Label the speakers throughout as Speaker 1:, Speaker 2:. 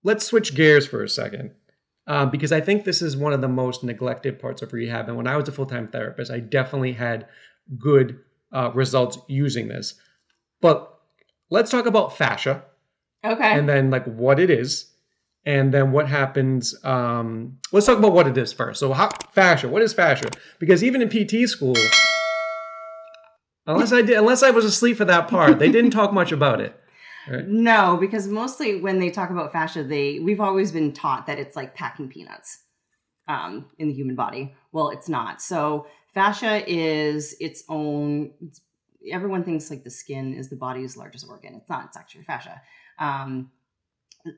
Speaker 1: let's switch gears for a second. Because I think this is one of the most neglected parts of rehab. And when I was a full-time therapist, I definitely had good results using this. But let's talk about fascia.
Speaker 2: Okay.
Speaker 1: And then like what it is. And then what happens. Let's talk about what it is first. So fascia, what is fascia? Because even in PT school, unless I was asleep for that part, they didn't talk much about it. Right?
Speaker 2: No, because mostly when they talk about fascia, we've always been taught that it's like packing peanuts in the human body. Well, it's not. So fascia is its own. Everyone thinks like the skin is the body's largest organ. It's not. It's actually fascia.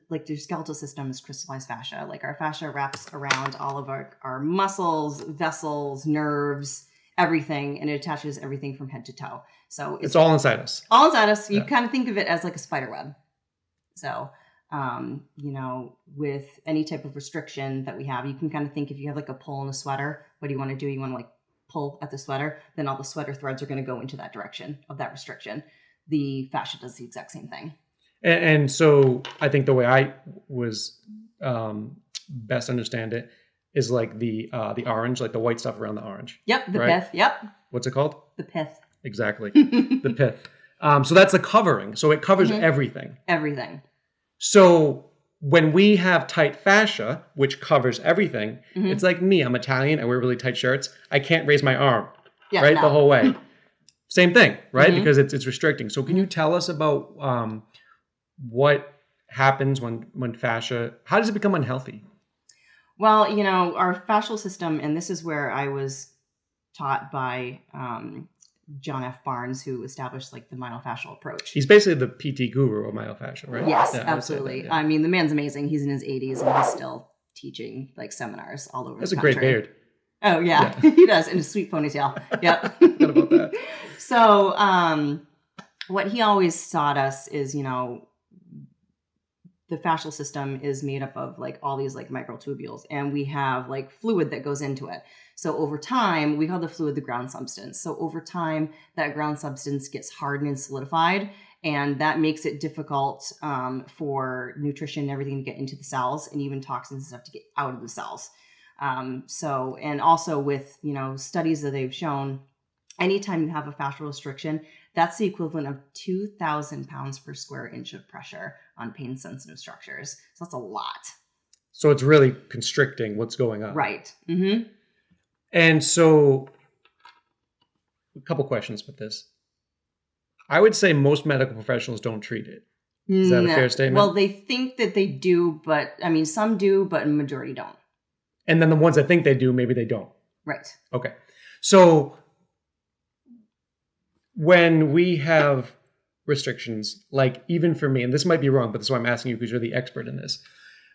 Speaker 2: Like your skeletal system is crystallized fascia. Like our fascia wraps around all of our muscles, vessels, nerves, everything, and it attaches everything from head to toe. So
Speaker 1: it's all inside us.
Speaker 2: All inside us. You kind of think of it as like a spider web. So, with any type of restriction that we have, you can kind of think if you have like a pull in a sweater, what do you want to do? You want to like pull at the sweater, then all the sweater threads are going to go into that direction of that restriction. The fascia does the exact same thing.
Speaker 1: And so I think the way I was best understand it is like the orange, like the white stuff around the orange.
Speaker 2: Yep, the pith. Yep.
Speaker 1: What's it called?
Speaker 2: The pith.
Speaker 1: Exactly. The pith. So that's the covering. So it covers everything.
Speaker 2: Everything.
Speaker 1: So when we have tight fascia, which covers everything, it's like me. I'm Italian. I wear really tight shirts. I can't raise my arm, the whole way. Same thing, right? Because it's restricting. So can you tell us about what happens when fascia, how does it become unhealthy?
Speaker 2: Well, our fascial system, and this is where I was taught by John F. Barnes, who established like the myofascial approach.
Speaker 1: He's basically the PT guru of myofascia, right?
Speaker 2: Yes, absolutely. That, I mean, the man's amazing. He's in his 80s and he's still teaching like seminars all over the country.
Speaker 1: That's a great beard.
Speaker 2: Oh, yeah. He does. And a sweet ponytail. Yep.
Speaker 1: What about that?
Speaker 2: So what he always taught us is, the fascial system is made up of like all these like microtubules, and we have like fluid that goes into it. So over time, we call the fluid the ground substance. So over time, that ground substance gets hardened and solidified, and that makes it difficult for nutrition and everything to get into the cells, and even toxins and stuff to get out of the cells. And also with, studies that they've shown, anytime you have a fascial restriction, that's the equivalent of 2,000 pounds per square inch of pressure on pain-sensitive structures. So that's a lot.
Speaker 1: So it's really constricting what's going on.
Speaker 2: Right. Mm-hmm.
Speaker 1: And so a couple questions with this. I would say most medical professionals don't treat it. Is that a fair statement?
Speaker 2: Well, they think that they do, but some do, but a majority don't.
Speaker 1: And then the ones that think they do, maybe they don't.
Speaker 2: Right.
Speaker 1: Okay. So when we have restrictions, like even for me, and this might be wrong, but this is why I'm asking you because you're the expert in this.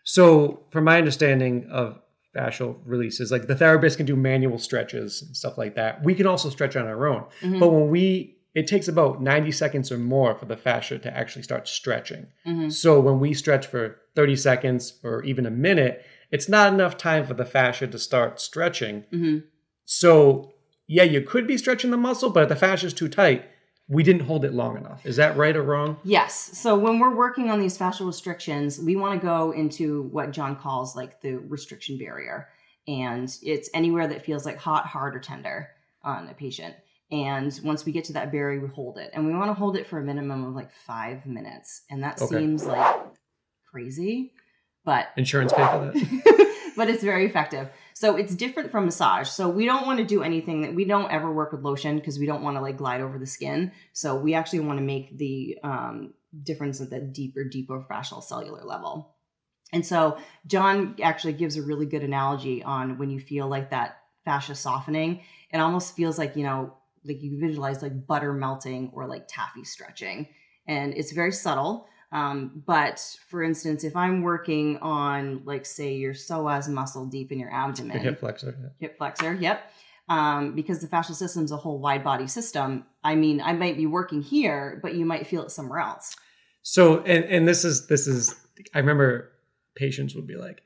Speaker 1: So from my understanding of fascial releases, like the therapist can do manual stretches and stuff like that. We can also stretch on our own. Mm-hmm. But it takes about 90 seconds or more for the fascia to actually start stretching. Mm-hmm. So when we stretch for 30 seconds or even a minute, it's not enough time for the fascia to start stretching. Mm-hmm. So yeah, you could be stretching the muscle, but if the fascia is too tight, we didn't hold it long enough. Is that right or wrong?
Speaker 2: Yes. So when we're working on these fascial restrictions, we want to go into what John calls like the restriction barrier. And it's anywhere that feels like hot, hard, or tender on a patient. And once we get to that barrier, we hold it. And we want to hold it for a minimum of like 5 minutes. And that seems like crazy, but
Speaker 1: insurance pay for that.
Speaker 2: But it's very effective. So it's different from massage. So we don't want to do anything that we don't ever work with lotion because we don't want to like glide over the skin. So we actually want to make the difference at the deeper fascial cellular level. And so John actually gives a really good analogy on when you feel like that fascia softening, it almost feels like, like you visualize like butter melting or like taffy stretching. And it's very subtle. But for instance, if I'm working on like, say your psoas muscle deep in your abdomen,
Speaker 1: the hip flexor. Yeah.
Speaker 2: Hip flexor. Yep. Because the fascial system is a whole wide body system. I mean, I might be working here, but you might feel it somewhere else.
Speaker 1: So, and this is, I remember patients would be like,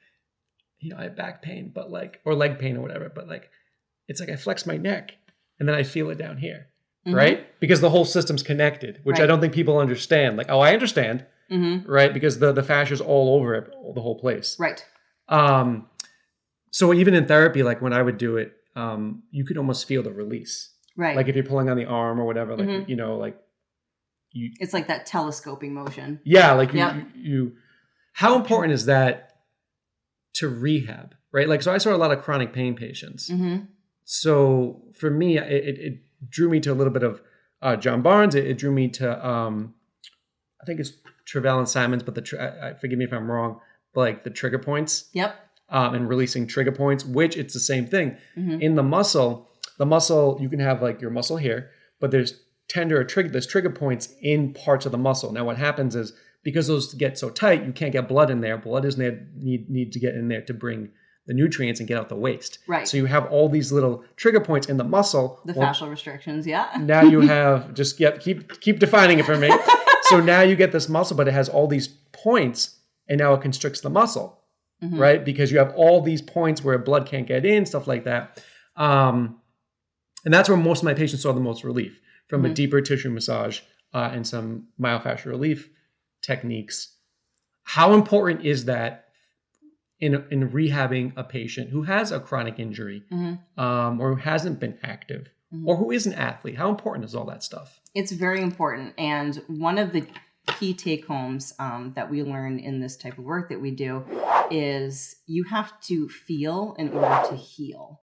Speaker 1: I have back pain, but like, or leg pain or whatever, but like, it's like I flex my neck and then I feel it down here. Mm-hmm. Right? Because the whole system's connected, which I don't think people understand. Like, oh, I understand. right? Because the fascia is all over it, the whole place.
Speaker 2: Right.
Speaker 1: So even in therapy, like when I would do it, you could almost feel the release.
Speaker 2: Right.
Speaker 1: Like if you're pulling on the arm or whatever, like, you know, like you.
Speaker 2: It's like that telescoping motion.
Speaker 1: Yeah. Like you, how important is that to rehab, right? Like, so I saw a lot of chronic pain patients. So for me, it drew me to a little bit of John Barnes. It drew me to, I think it's Travell and Simons, but forgive me if I'm wrong, but like the trigger points.
Speaker 2: Yep.
Speaker 1: And releasing trigger points, which it's the same thing. In the muscle, you can have like your muscle here, but there's trigger points in parts of the muscle. Now what happens is because those get so tight, you can't get blood in there. Blood is need to get in there to bring the nutrients and get out the waste.
Speaker 2: Right.
Speaker 1: So you have all these little trigger points in the muscle.
Speaker 2: The fascial restrictions, yeah.
Speaker 1: Now you have keep defining it for me. So now you get this muscle, but it has all these points, and now it constricts the muscle. Right? Because you have all these points where blood can't get in, stuff like that. And that's where most of my patients saw the most relief from a deeper tissue massage and some myofascial relief techniques. How important is that in rehabbing a patient who has a chronic injury or who hasn't been active or who is an athlete? How important is all that stuff?
Speaker 2: It's very important. And one of the key take homes that we learn in this type of work that we do is you have to feel in order to heal.